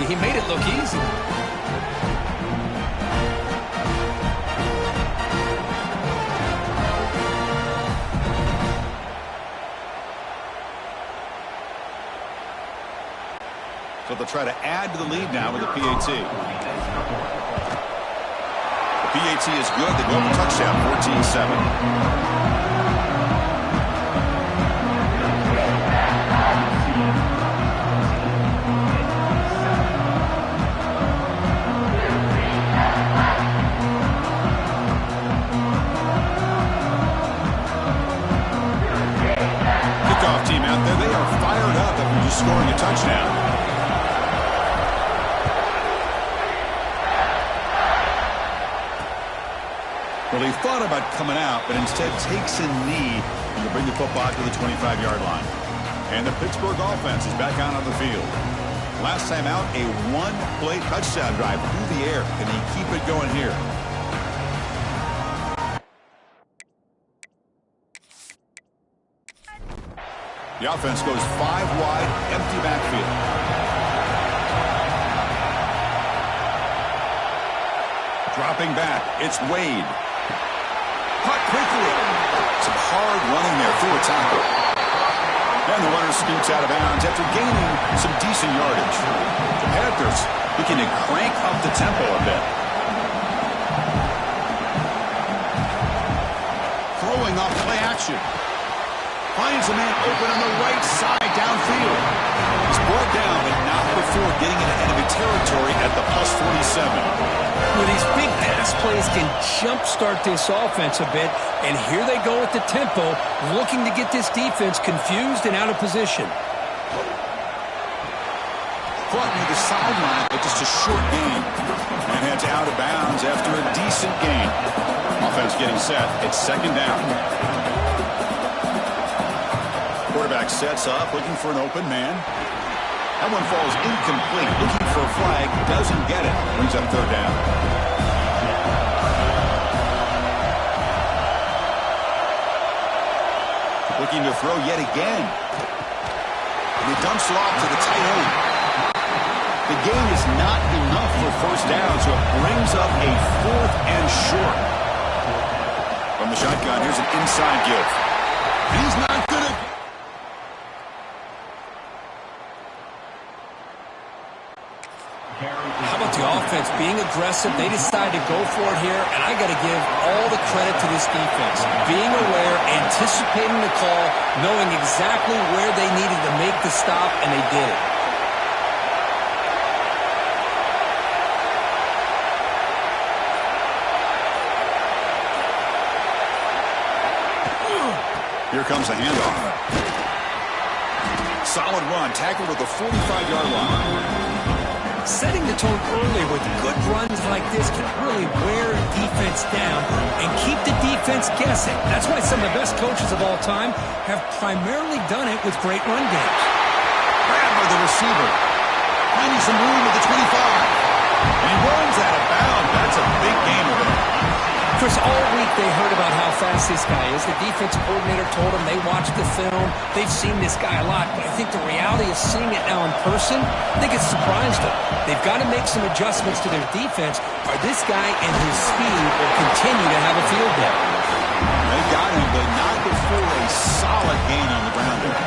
He made it look easy. So they'll try to add to the lead now with the PAT. The PAT is good. They go for touchdown, 14-7. Team out there, they are fired up after just scoring a touchdown. Well, he thought about coming out, but instead takes a knee to bring the football to the 25-yard line. And the Pittsburgh offense is back out on the field. Last time out, a one-play touchdown drive through the air. Can he keep it going here? The offense goes 5 wide, empty backfield. Dropping back, it's Wade. Caught quickly. Some hard running there through a tackle. And the runner scoots out of bounds after gaining some decent yardage. The Panthers looking to crank up the tempo a bit. Throwing off play action. Finds a man open on the right side downfield. He's brought down, but not before getting into enemy territory at the +47. Well, these big pass plays can jumpstart this offense a bit, and here they go at the tempo, looking to get this defense confused and out of position. Caught near the sideline, but just a short gain. And heads out of bounds after a decent gain. Offense getting set. It's second down. Quarterback sets up, looking for an open man. That one falls incomplete. Looking for a flag, doesn't get it. Brings up third down. Looking to throw yet again. And he dumps it off to the tight end. The gain is not enough for first down, so it brings up a 4th and short. From the shotgun, here's an inside give. He's not good at... How about the offense being aggressive? They decide to go for it here, and I got to give all the credit to this defense. Being aware, anticipating the call, knowing exactly where they needed to make the stop, and they did it. Here comes a handoff. Solid run, tackled at the 45-yard line. Setting the tone early with good runs like this can really wear defense down and keep the defense guessing. That's why some of the best coaches of all time have primarily done it with great run games. Grabbed by the receiver. Finding some room at the 25. And he runs out of bounds. That's a big game of it. Chris, all week they heard about how fast this guy is. The defensive coordinator told them they watched the film. They've seen this guy a lot, but I think the reality of seeing it now in person, I think it's surprised them. They've got to make some adjustments to their defense, or this guy and his speed will continue to have a field day. They got him, but not before a solid gain on the ground there.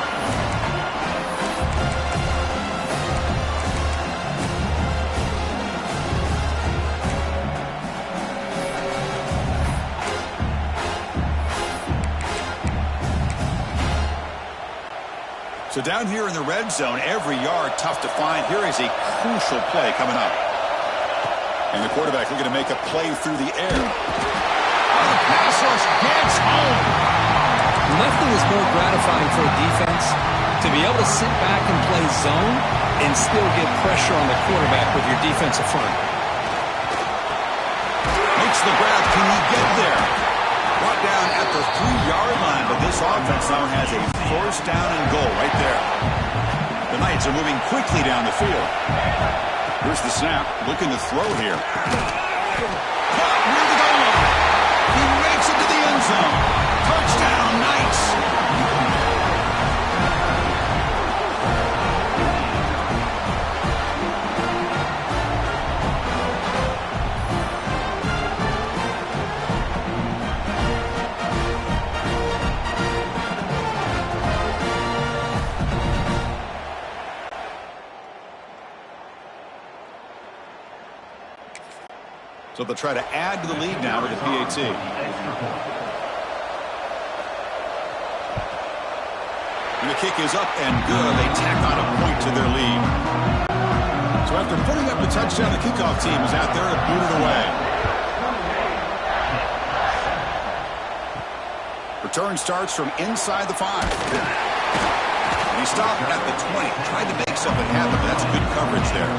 So down here in the red zone, every yard tough to find. Here is a crucial play coming up. And the quarterback looking to make a play through the air. The pass rush gets home. Nothing is more gratifying for a defense to be able to sit back and play zone and still get pressure on the quarterback with your defensive front. Makes the grab. Can he get there? Brought down at the 3-yard line, but this offense now has a first down and goal right there. The Knights are moving quickly down the field. Here's the snap, looking to throw here. Caught near the goal line. He rakes it to the end zone. Touchdown, Knights. So they'll try to add to the lead now with the PAT. And the kick is up and good. They tack on a point to their lead. So after putting up the touchdown, the kickoff team is out there to boot it away. Return starts from inside the 5. He stopped at the 20. Tried to make something happen, but that's good coverage there.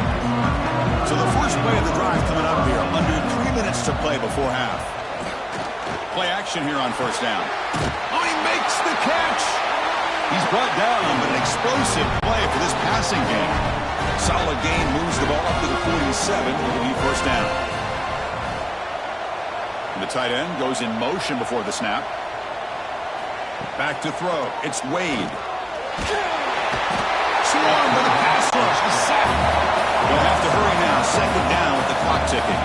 So the first play of the drive coming up here. Under 3 minutes to play before half. Play action here on first down. Oh, he makes the catch. He's brought down, but an explosive play for this passing game. Solid gain, moves the ball up to the 47. It'll be first down. And the tight end goes in motion before the snap. Back to throw. It's Wade. Swarmed with a pass rush. A sack. They'll have to hurry now. Second down with the clock ticking.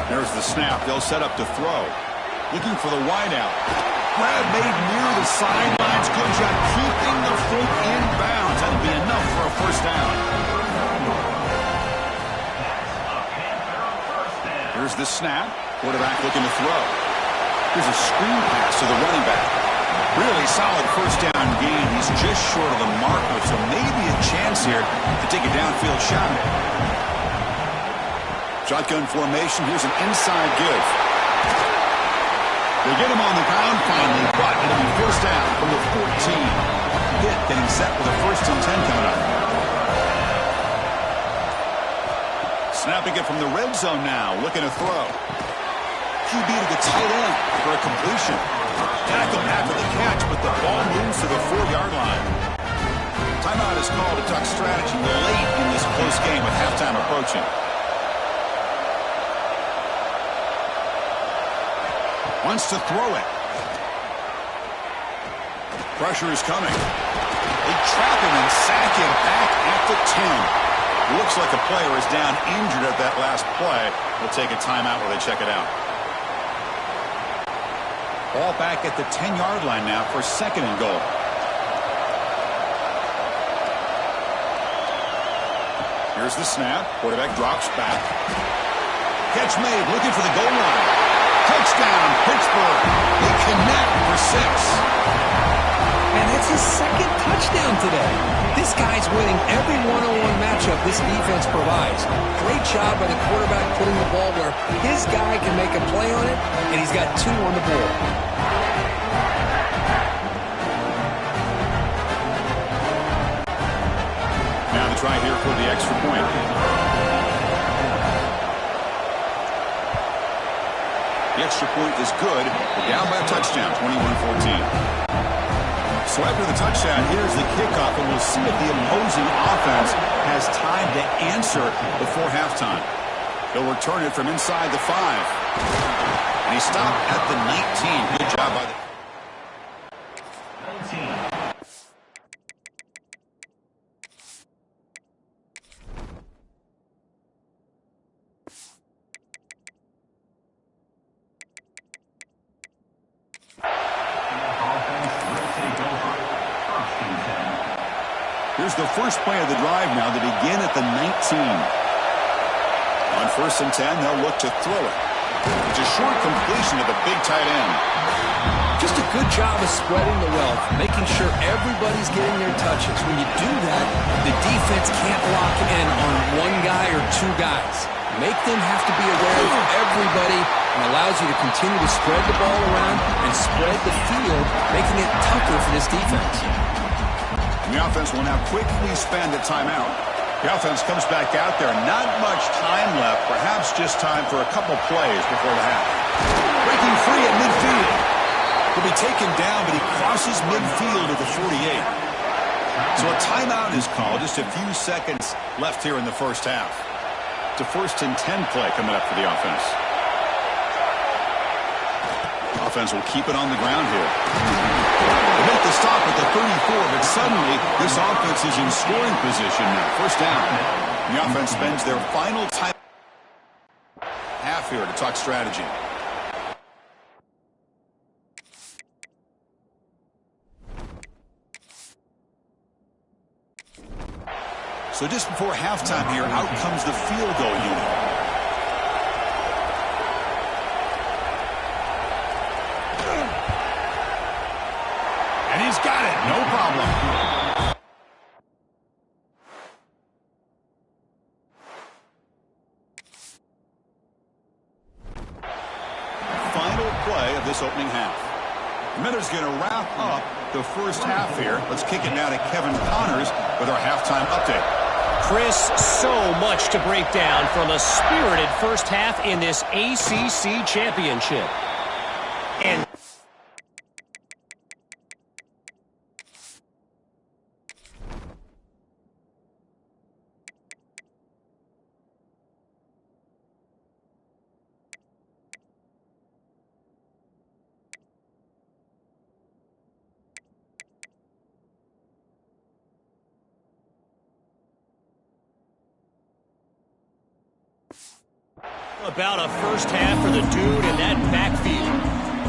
There's the snap. They'll set up to throw. Looking for the wideout. Grab made near the sidelines. Good job keeping the foot in bounds. That'll be enough for a first down. Here's the snap. Quarterback looking to throw. Here's a screen pass to the running back. Really solid first down gain. He's just short of the marker, so maybe a chance here to take a downfield shot. Shotgun formation. Here's an inside give. They get him on the ground finally, but it'll be first down from the 14. Hit getting set with a 1st and 10 coming up. Snapping it from the red zone now, looking to throw. QB to the tight end for a completion. Tackled after the catch, but the ball moves to the 4-yard line. Timeout is called to talk strategy late in this close game with halftime approaching. Wants to throw it. Pressure is coming. They trap him and sack him back at the 10. Looks like a player is down injured at that last play. We'll take a timeout while they check it out. Ball back at the 10-yard line now for second and goal. Here's the snap. Quarterback drops back. Catch made. Looking for the goal line. Touchdown, Pittsburgh. They connect for 6. Man, that's his second touchdown today. This guy's winning every one-on-one matchup this defense provides. Great job by the quarterback putting the ball where his guy can make a play on it, and he's got 2 on the board. Now the try here for the extra point. The extra point is good. We're down by a touchdown, 21-14. So after the touchdown, here's the kickoff, and we'll see if the opposing offense has time to answer before halftime. They'll return it from inside the 5. And he stopped at the 19. Good job by the... Here's the first play of the drive now to begin at the 19. On 1st and 10, they'll look to throw it. It's a short completion to the big tight end. Just a good job of spreading the wealth, making sure everybody's getting their touches. When you do that, the defense can't lock in on one guy or 2 guys. Make them have to be aware of everybody and allows you to continue to spread the ball around and spread the field, making it tougher for this defense. And the offense will now quickly spend a timeout. The offense comes back out there. Not much time left. Perhaps just time for a couple plays before the half. Breaking free at midfield. He'll be taken down, but he crosses midfield at the 48. So a timeout is called. Just a few seconds left here in the first half. It's a 1st and 10 play coming up for the offense. Offense will keep it on the ground here. They make the stop at the 34, but suddenly this offense is in scoring position now. First down. The offense spends their final time half here to talk strategy. So just before halftime here, out comes the field goal unit. And he's got it. No problem. Final play of this opening half. Miller's going to wrap up the first half here. Let's kick it now to Kevin Connors with our halftime update. Chris, so much to break down from a spirited first half in this ACC championship. And about a first half for the dude in that backfield.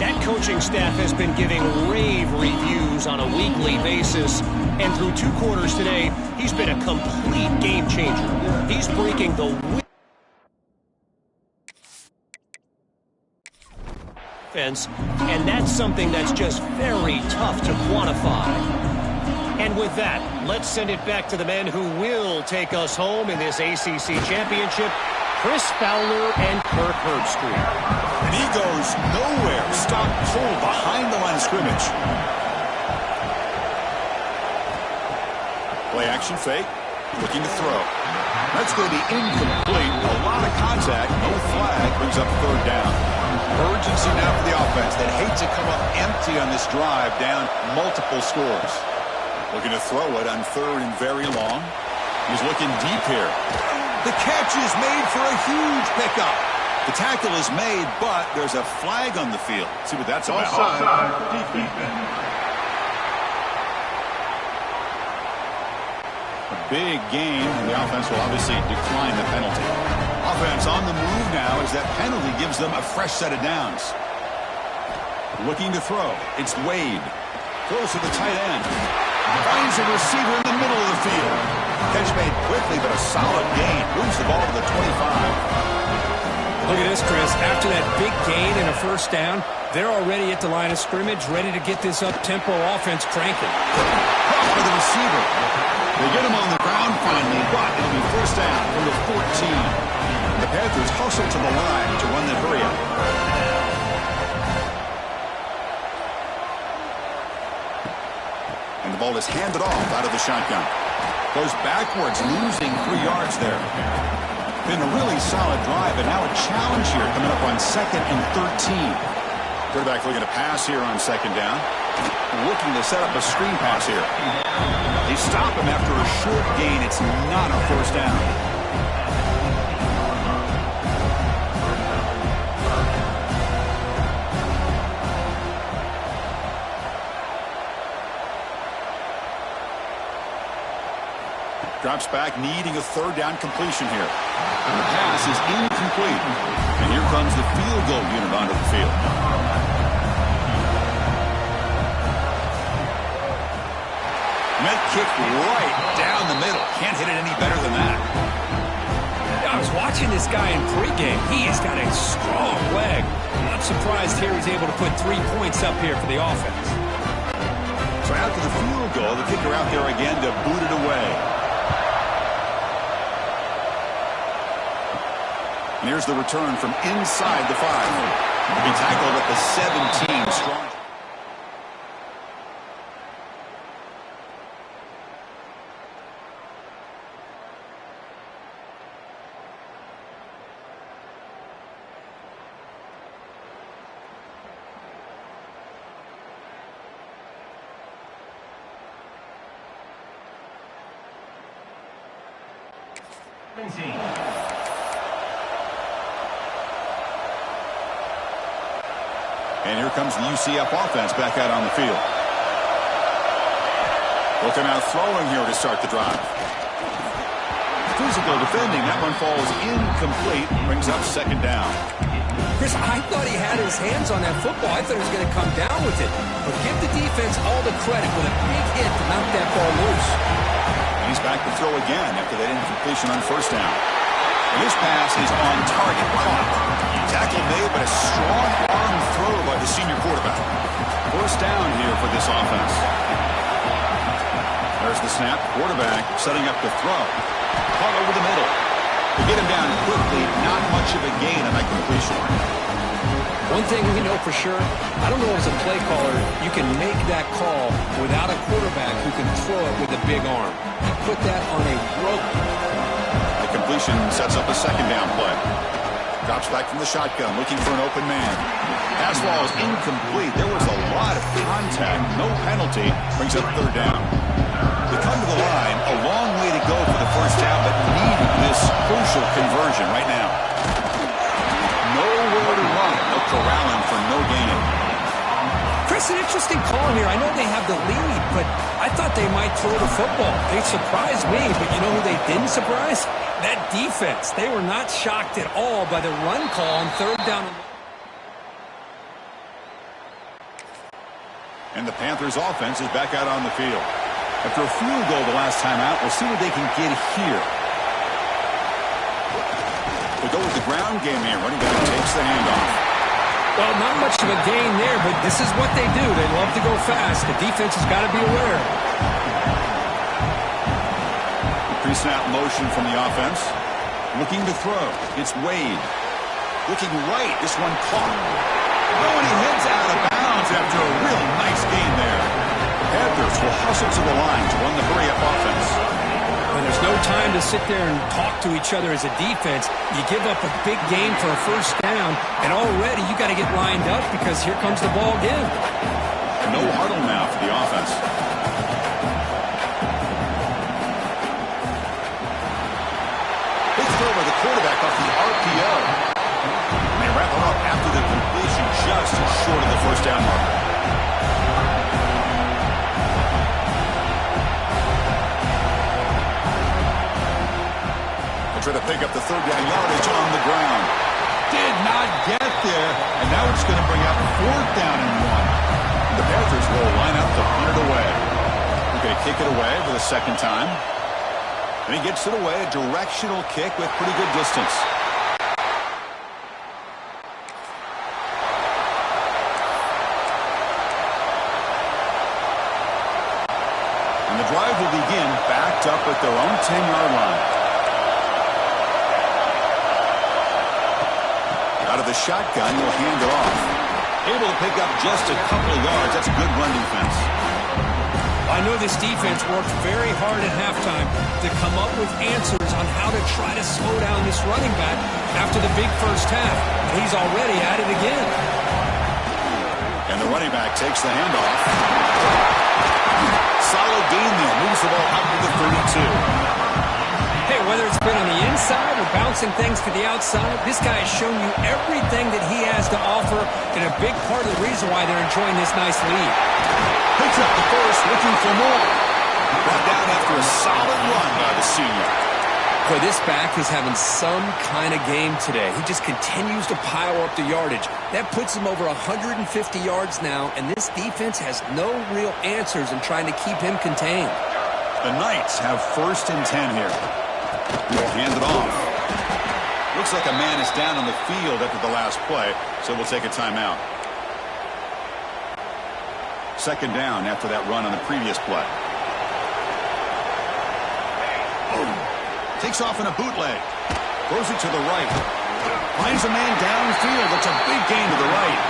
That coaching staff has been giving rave reviews on a weekly basis. And through 2 quarters today, he's been a complete game changer. He's breaking the offense, and that's something that's just very tough to quantify. And with that, let's send it back to the men who will take us home in this ACC championship, Chris Fowler and Kirk Herbstreit. And he goes nowhere. Stop cold behind the line of scrimmage. Play action fake. Looking to throw. That's going to be incomplete. A lot of contact. No flag. Brings up third down. Urgency now for the offense. They'd hate to come up empty on this drive, down multiple scores. Looking to throw it on third and very long. He's looking deep here. The catch is made for a huge pickup. The tackle is made, but there's a flag on the field. Let's see what that's about. A big game, and the offense will obviously decline the penalty. Offense on the move now as that penalty gives them a fresh set of downs. Looking to throw. It's Wade. Throws to the tight end. Finds a receiver in the middle of the field. Catch made quickly, but a solid gain. Moves the ball to the 25. Look at this, Chris. After that big gain and a first down, they're already at the line of scrimmage, ready to get this up-tempo offense cranking. Cross for the receiver. They get him on the ground finally, but it'll be first down from the 14. The Panthers hustle to the line to run the hurry-up. And the ball is handed off out of the shotgun. Goes backwards, losing 3 yards there. Been a really solid drive, and now a challenge here coming up on 2nd and 13. Quarterback looking to pass here on 2nd down. Looking to set up a screen pass here. They stop him after a short gain. It's not a first down. Drops back, needing a third down completion here. And the pass is incomplete. And here comes the field goal unit onto the field. Met kick right down the middle. Can't hit it any better than that. I was watching this guy in pregame. He has got a strong leg. I'm not surprised here he's able to put 3 points up here for the offense. So after the field goal, the kicker out there again to boot it away. And here's the return from inside the 5. He'll be tackled at the 17. Strong. And here comes the UCF offense back out on the field. Looking out throwing here to start the drive. Physical defending. That one falls incomplete. Brings up 2nd down. Chris, I thought he had his hands on that football. I thought he was going to come down with it. But give the defense all the credit with a big hit to knock that ball loose. He's back to throw again after that incompletion on first down. And this pass is on target, caught. Tackle made, but a strong arm throw by the senior quarterback. First down here for this offense. There's the snap. Quarterback setting up the throw. Caught over the middle. To get him down quickly, not much of a gain on that completion. One thing we know for sure, I don't know as a play caller, you can make that call without a quarterback who can throw it with a big arm. He put that on a rope. The completion sets up a second down play. Drops back from the shotgun, looking for an open man. Pass ball is incomplete. There was a lot of contact. No penalty. Brings up third down. They come to the line. A long way to go for the first down, but need this crucial conversion right now. Nowhere to run. No corralling for no gain. Chris, an interesting call here. I know they have the lead, but I thought they might throw the football. They surprised me, but you know who they didn't surprise? That defense. They were not shocked at all by the run call on third down. And the Panthers offense is back out on the field. After a field goal the last time out, we'll see what they can get here. They go with the ground game here. Running back takes the handoff. Well, not much of a gain there, but this is what they do. They love to go fast. The defense has got to be aware. Pre-snap motion from the offense. Looking to throw. It's Wade. Looking right. This one caught. Oh, and he heads out of bounds after a real nice gain there. The Panthers will hustle to the line to run the hurry-up offense. And there's no time to sit there and talk to each other as a defense. You give up a big game for a first down, and already you got to get lined up because here comes the ball again. No huddle now for the offense. Big throw by the quarterback off the RPO. And they wrap it up after the completion just short of the first down marker. Try to pick up the third down yardage on the ground. Did not get there, and now it's going to bring up fourth down and 1. The Panthers will line up to punt it away. They're going to kick it away for the second time. And he gets it away, a directional kick with pretty good distance. And the drive will begin backed up at their own 10-yard line. Out of the shotgun, he'll hand it off. Able to pick up just a couple of yards. That's a good run defense. I know this defense worked very hard at halftime to come up with answers on how to try to slow down this running back after the big first half. He's already at it again. And the running back takes the handoff. Solid gain there. Moves the ball out to the 32. Hey, whether it's been on the inside or bouncing things to the outside, this guy has shown you everything that he has to offer, and a big part of the reason why they're enjoying this nice lead. Picks up the first, looking for more. Brought down after a solid run by the senior. Boy, this back is having some kind of game today. He just continues to pile up the yardage. That puts him over 150 yards now, and this defense has no real answers in trying to keep him contained. The Knights have first and 10 here. We'll hand it off. Looks like a man is down on the field after the last play, so we'll take a timeout. Second down after that run on the previous play. Takes off in a bootleg. Throws it to the right. Finds a man downfield. That's a big gain to the right.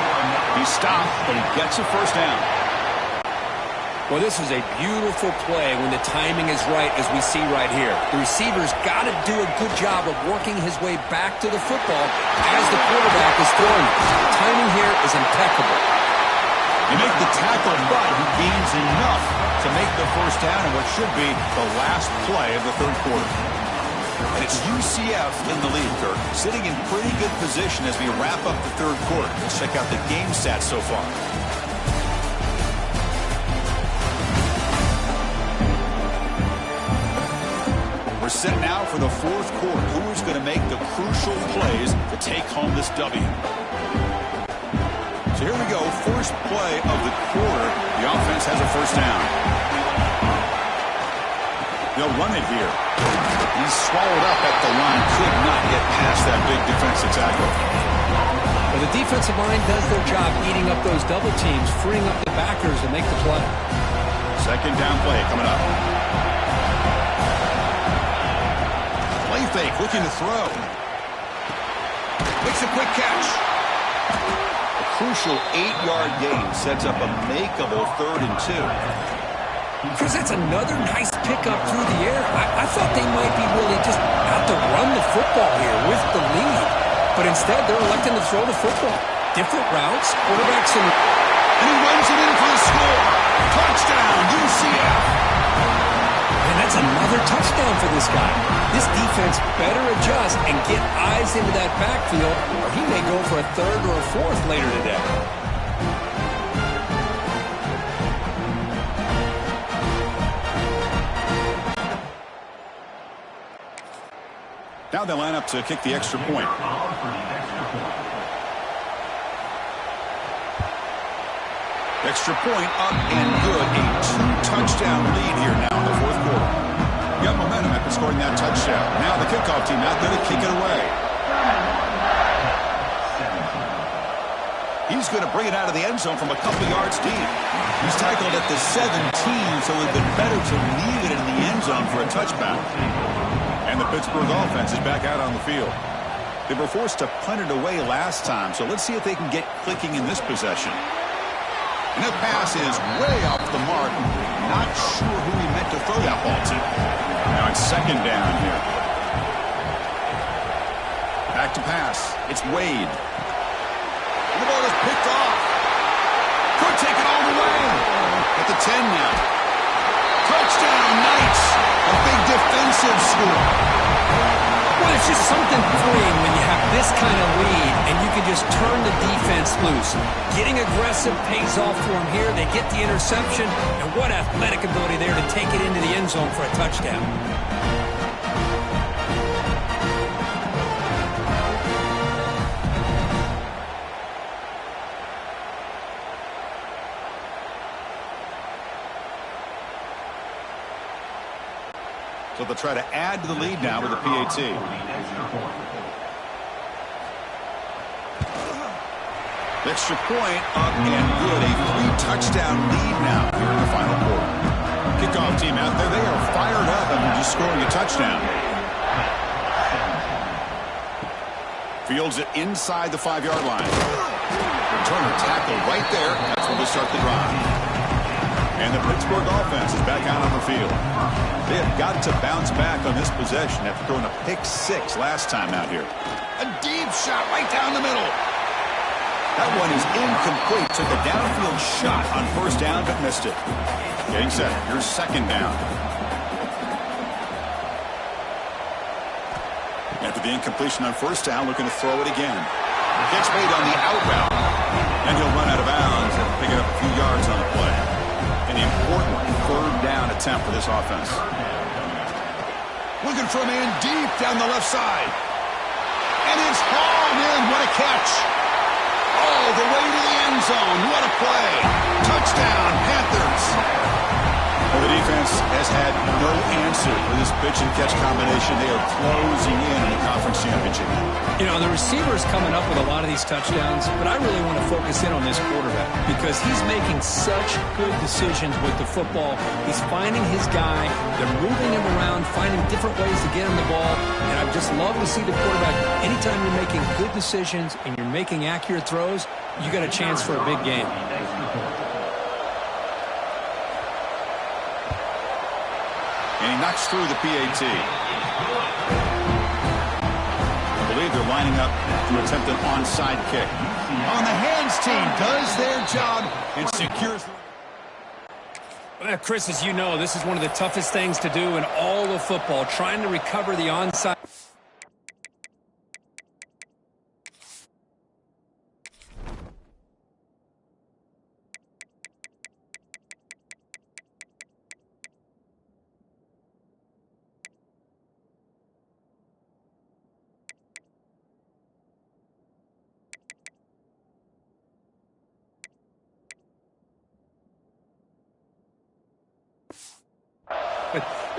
He's stopped, but he gets a first down. Well, this is a beautiful play when the timing is right, as we see right here. The receiver's got to do a good job of working his way back to the football as the quarterback is throwing it. The timing here is impeccable. You make the tackle, but he gains enough to make the first down in what should be the last play of the third quarter. And it's UCF in the lead, Kirk, sitting in pretty good position as we wrap up the third quarter. Let's check out the game stats so far. We're set now for the fourth quarter. Who is going to make the crucial plays to take home this W? So here we go. First play of the quarter. The offense has a first down. They'll run it here. He's swallowed up at the line. Could not get past that big defensive tackle. Well, the defensive line does their job eating up those double teams, freeing up the backers to make the play. Second down play coming up. Play fake, looking to throw. Makes a quick catch. A crucial 8-yard gain sets up a makeable 3rd and 2. Chris, that's another nice pickup through the air. I thought they might be really just out to run the football here with the lead. But instead, they're electing to throw the football. Different routes, quarterbacks in. And he runs it in for the score. Touchdown, UCF. And that's another touchdown for this guy. This defense better adjust and get eyes into that backfield, or he may go for a 3rd or a 4th later today. Now they line up to kick the extra point. Extra point up and good. A 2-touchdown lead here now in the 4th quarter. Got momentum after scoring that touchdown. Now the kickoff team out there to kick it away. He's going to bring it out of the end zone from a couple yards deep. He's tackled at the 17, so it would have been better to leave it in the end zone for a touchback. And the Pittsburgh offense is back out on the field. They were forced to punt it away last time, so let's see if they can get clicking in this possession. And that pass is way off the mark. Not sure who he meant to throw that ball to. Now it's 2nd down here. Back to pass. It's Wade. And the ball is picked off. Could take it all the way. At the 10 now. Touchdown, Knights. A big defensive score. Well, it's just something freeing when you have this kind of lead and you can just turn the defense loose. Getting aggressive pays off for them here. They get the interception, and what athletic ability there to take it into the end zone for a touchdown. So they'll try to add to the lead now with the PAT. Extra point up and good. A 3-touchdown lead now here in the final quarter. Kickoff team out there. They are fired up after just scoring a touchdown. Fields it inside the 5-yard line. Returner tackle right there. That's when they start the drive. And the Pittsburgh offense is back out on the field. They have got to bounce back on this possession after throwing a pick-6 last time out here. A deep shot right down the middle. That one is incomplete. Took a downfield shot on 1st down, but missed it. Getting set. Here's 2nd down. After the incompletion on 1st down, looking to throw it again. Catch made on the out route. And he'll run out of bounds and pick it up a few yards on the play. An important 3rd down attempt for this offense. Looking for a man deep down the left side. And it's hauled in. What a catch. All the way to the end zone. What a play. Touchdown, Panthers. Well, the defense has had no answer for this pitch-and-catch combination. They are closing in the conference championship. You know, the receiver's coming up with a lot of these touchdowns, but I really want to focus in on this quarterback because he's making such good decisions with the football. He's finding his guy. They're moving him around, finding different ways to get him the ball, and I just love to see the quarterback. Anytime you're making good decisions and you're making accurate throws, you got a chance for a big game. And he knocks through the PAT. I believe they're lining up to attempt an onside kick. On the hands team does their job and secures. Well, Chris, as you know, this is one of the toughest things to do in all of football, trying to recover the onside.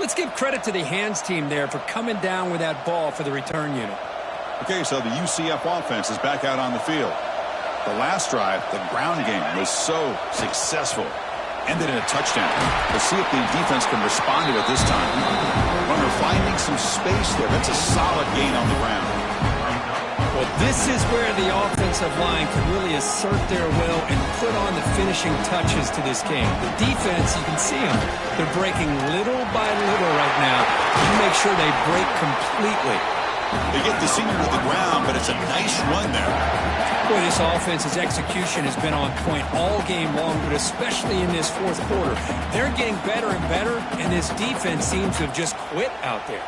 Let's give credit to the hands team there for coming down with that ball for the return unit. Okay, so the UCF offense is back out on the field. The last drive, the ground game, was so successful. Ended in a touchdown. Let's see if the defense can respond to it this time. Runner finding some space there. That's a solid gain on the ground. Well, this is where the offensive line can really assert their will and put on the finishing touches to this game. The defense, you can see them. They're breaking little by little right now to make sure they break completely. They get the senior to the ground, but it's a nice run there. Boy, this offense's execution has been on point all game long, but especially in this fourth quarter. They're getting better and better, and this defense seems to have just quit out there.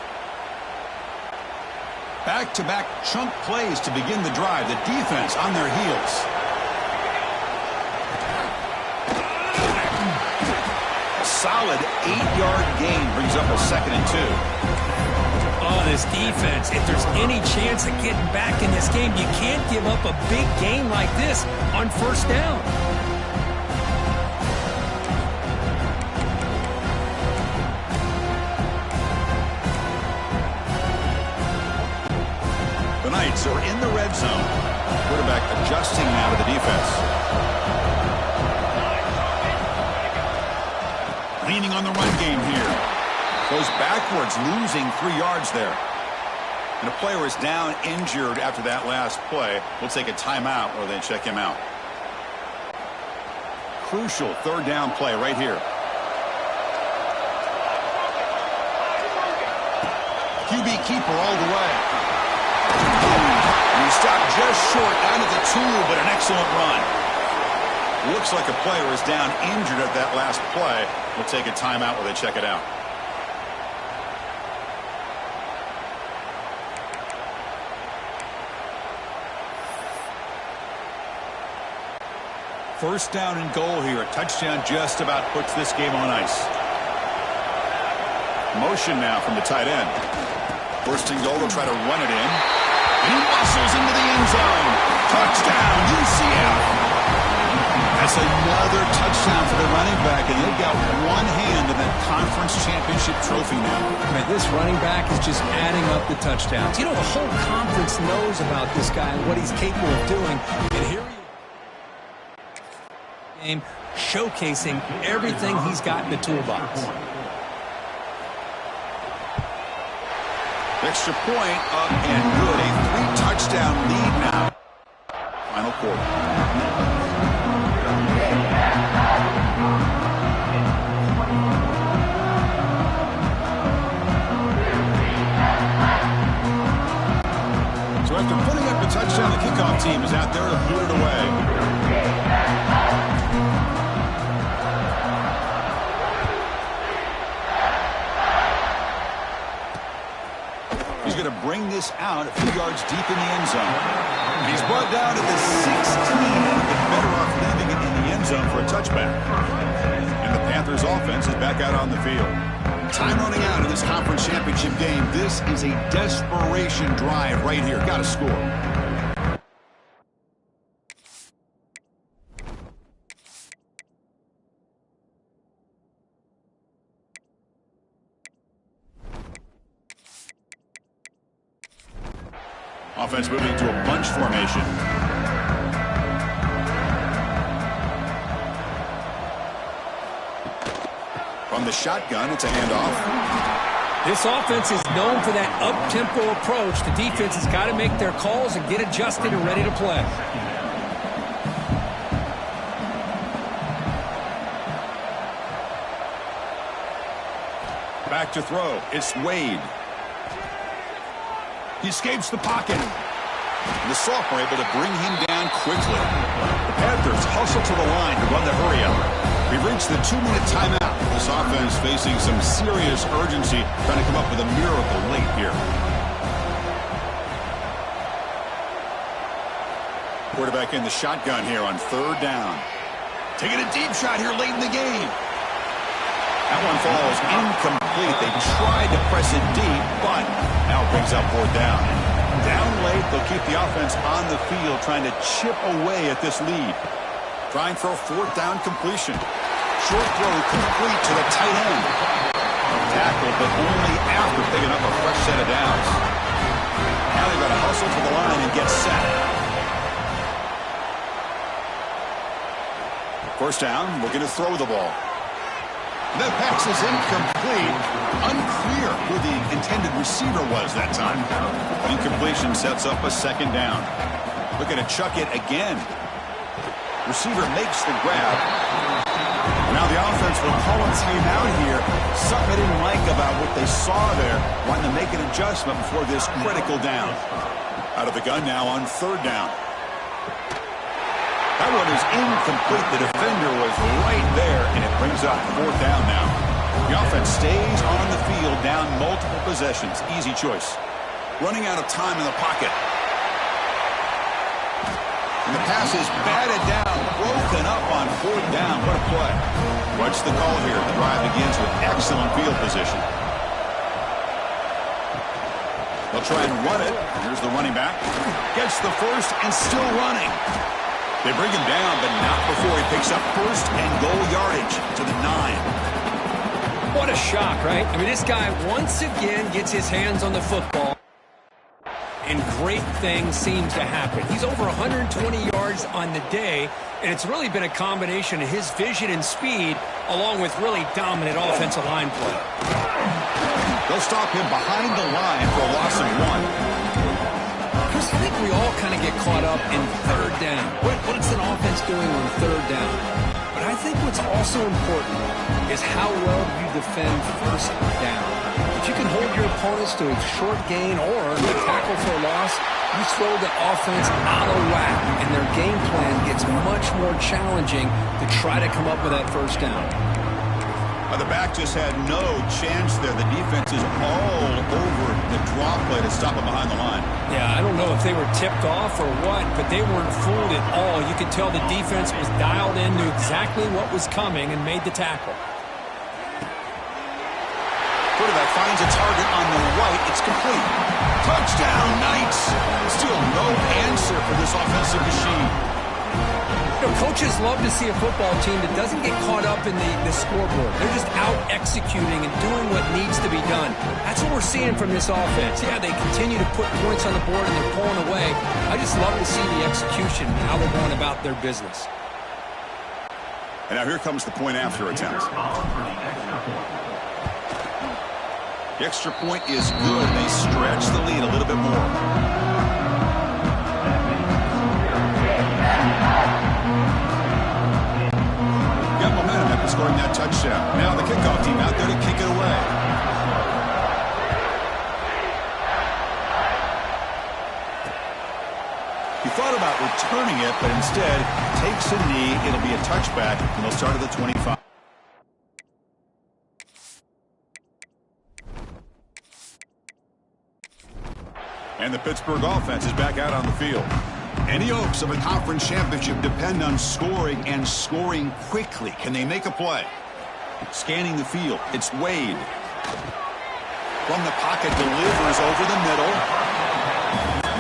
Back-to-back chunk plays to begin the drive. The defense on their heels. A solid 8-yard gain brings up a 2nd and 2. Oh, this defense, if there's any chance of getting back in this game, you can't give up a big game like this on first down. The Knights are in the red zone. Quarterback adjusting now to the defense. Leaning on the run game here. Goes backwards, losing 3 yards there. And a player is down injured after that last play. We'll take a timeout while they check him out. Crucial 3rd down play right here. QB keeper all the way. He stopped just short out of the 2, but an excellent run. Looks like a player is down injured at that last play. We'll take a timeout while they check it out. First down and goal here. A touchdown just about puts this game on ice. Motion now from the tight end. First and goal, they'll try to run it in. And he muscles into the end zone. Touchdown, UCF. That's another touchdown for the running back, and they've got one hand in that conference championship trophy now. Man, this running back is just adding up the touchdowns. You know, the whole conference knows about this guy and what he's capable of doing. And here he is. Showcasing everything he's got in the toolbox. Extra point up and good. A 3-touchdown lead now. Final quarter. So after putting up a touchdown, the kickoff team is out there to boot it away. He's going to bring this out a few yards deep in the end zone. He's brought down to the 16, but better off leaving it in the end zone for a touchback. And the Panthers offense is back out on the field. Time running out in this conference championship game. This is a desperation drive right here. Got to score. Offense moving to a bunch formation. From the shotgun, it's a handoff. This offense is known for that up-tempo approach. The defense has got to make their calls and get adjusted and ready to play. Back to throw. It's Wade. He escapes the pocket. The sophomore able to bring him down quickly. The Panthers hustle to the line to run the hurry-up. We've reached the 2-minute timeout. This offense facing some serious urgency, trying to come up with a miracle late here. Quarterback in the shotgun here on 3rd down. Taking a deep shot here late in the game. That one falls incomplete. They tried to press it deep, but now it brings up 4th down. Down late, they'll keep the offense on the field, trying to chip away at this lead. Trying for a 4th down completion. Short throw complete to the tight end. tackle, but only after picking up a fresh set of downs. Now they've got to hustle to the line and get set. First down, looking to throw the ball. The pass is incomplete. Unclear who the intended receiver was that time. Incompletion sets up a second down. Looking to chuck it again. Receiver makes the grab. Now the offense will call a timeout here. Something they didn't like about what they saw there. Wanting to make an adjustment before this critical down. Out of the gun now on third down. That one is incomplete. The defender was right there, and it brings up fourth down now. The offense stays on the field, down multiple possessions. Easy choice. Running out of time in the pocket. And the pass is batted down, broken up on fourth down. What a play. Watch the call here. The drive begins with excellent field position. They'll try and run it. Here's the running back. Gets the first and still running. They bring him down, but not before he picks up first and goal yardage to the 9. What a shock, right? I mean, this guy once again gets his hands on the football, and great things seem to happen. He's over 120 yards on the day, and it's really been a combination of his vision and speed along with really dominant offensive line play. They'll stop him behind the line for a loss of 1. Chris, I think we all kind of get caught up in third down. What's an offense doing on third down? But I think what's also important is how well you defend first down. If you can hold your opponents to a short gain or a tackle for a loss, you throw the offense out of whack, and their game plan gets much more challenging to try to come up with that first down. The back just had no chance there. The defense is all over the draw play to stop him behind the line. Yeah, I don't know if they were tipped off or what, but they weren't fooled at all. You could tell the defense was dialed in, knew exactly what was coming, and made the tackle. Quarterback finds a target on the right. It's complete. Touchdown, Knights. Still no answer for this offensive machine. You know, coaches love to see a football team that doesn't get caught up in the scoreboard. They're just out executing and doing what needs to be done. That's what we're seeing from this offense. Yeah, they continue to put points on the board and they're pulling away. I just love to see the execution and how they're going about their business. And now here comes the point after attempt. The extra point is good. They stretch the lead a little bit more. Got momentum after scoring that touchdown. Now the kickoff team out there to kick it away. He thought about returning it, but instead takes a knee. It'll be a touchback, and they'll start at the 25. And the Pittsburgh offense is back out on the field. Any hopes of a conference championship depend on scoring and scoring quickly. Can they make a play? Scanning the field, it's Wade. From the pocket, delivers over the middle.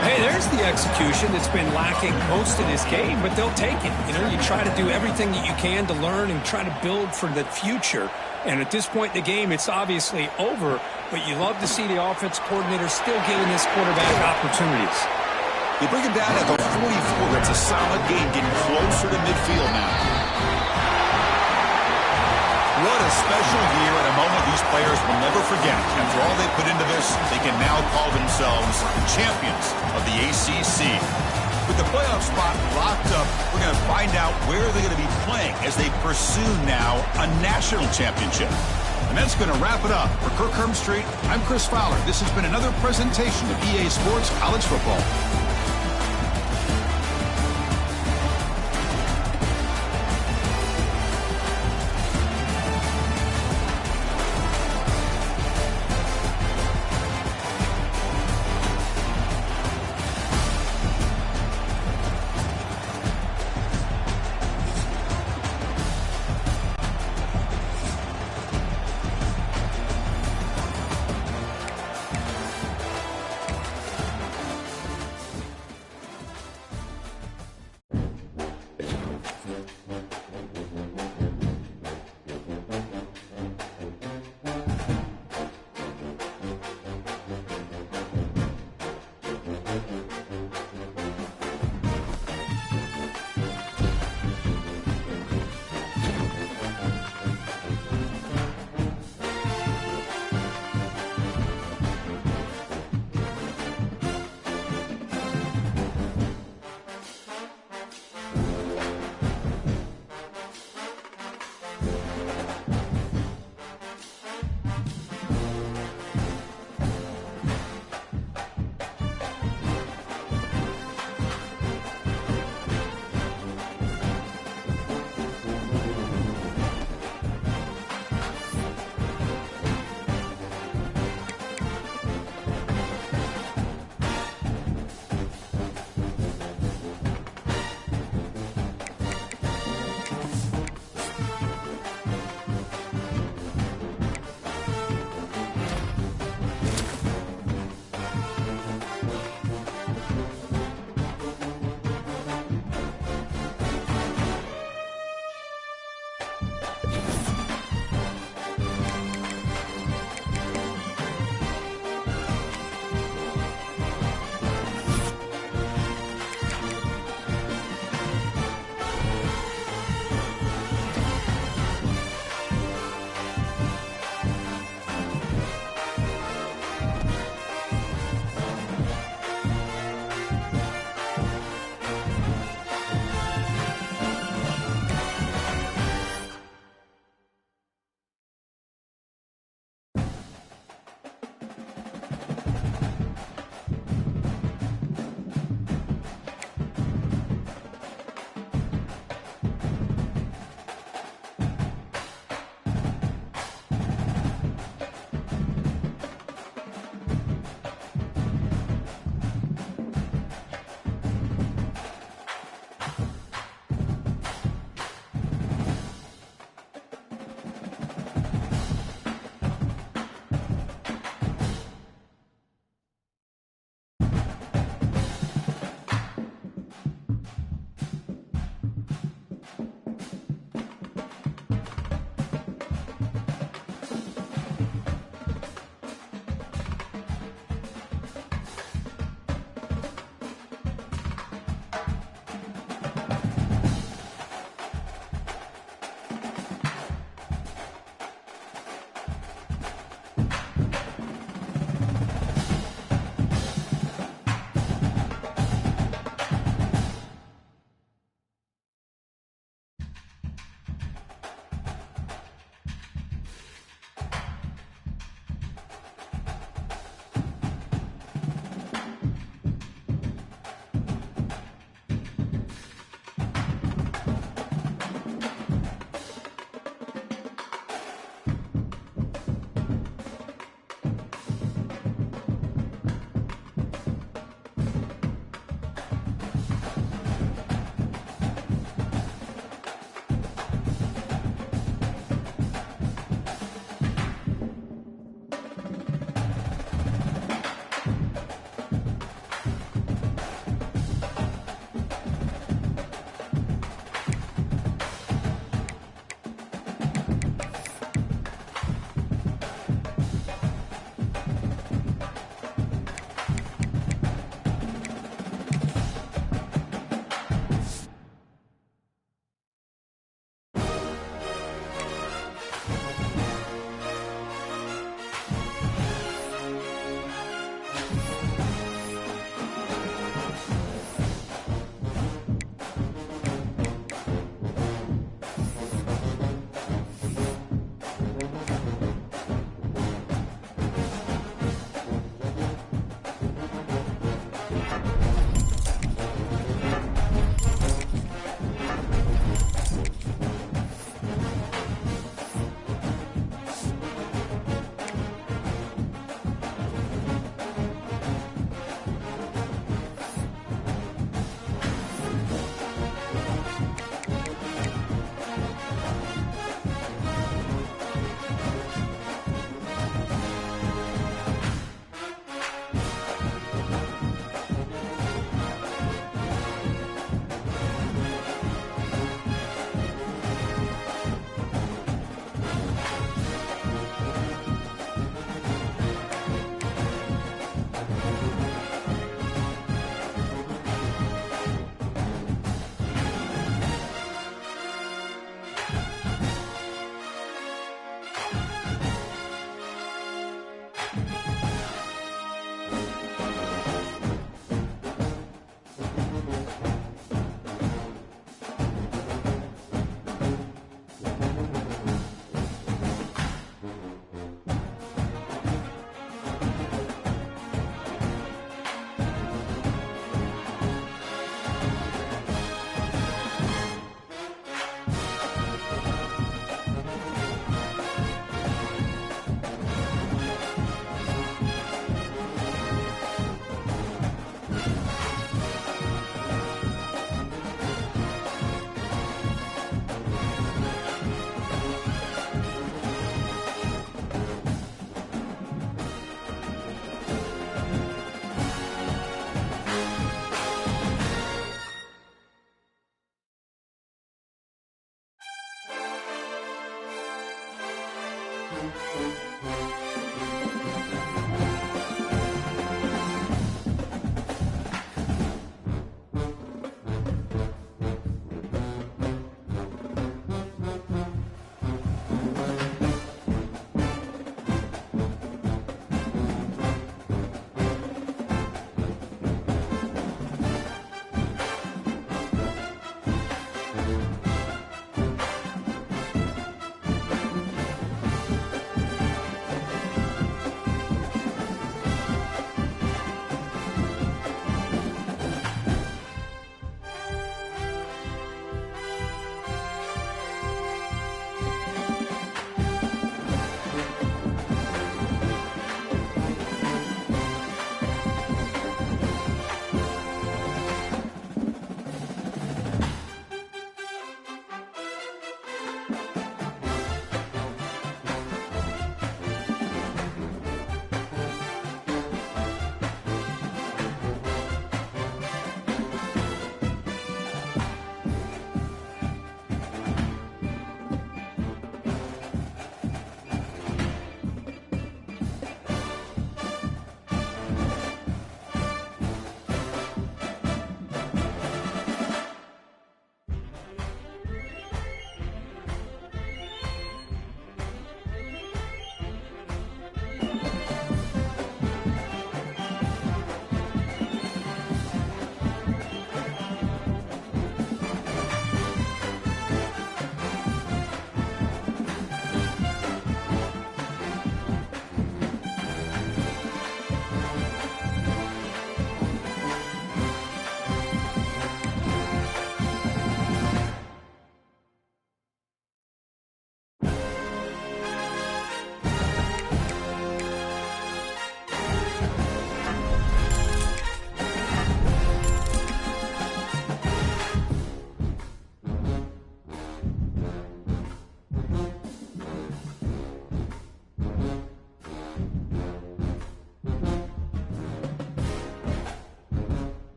Hey, there's the execution that's been lacking most of this game, but they'll take it. You know, you try to do everything that you can to learn and try to build for the future. And at this point in the game, it's obviously over, but you love to see the offense coordinator still giving this quarterback opportunities. They bring him down at the 44. That's a solid gain, getting closer to midfield now. What a special year and a moment these players will never forget. After all they put into this, they can now call themselves champions of the ACC. With the playoff spot locked up, we're going to find out where they're going to be playing as they pursue now a national championship. And that's going to wrap it up. For Kirk Hermstreet, I'm Chris Fowler. This has been another presentation of EA Sports College Football.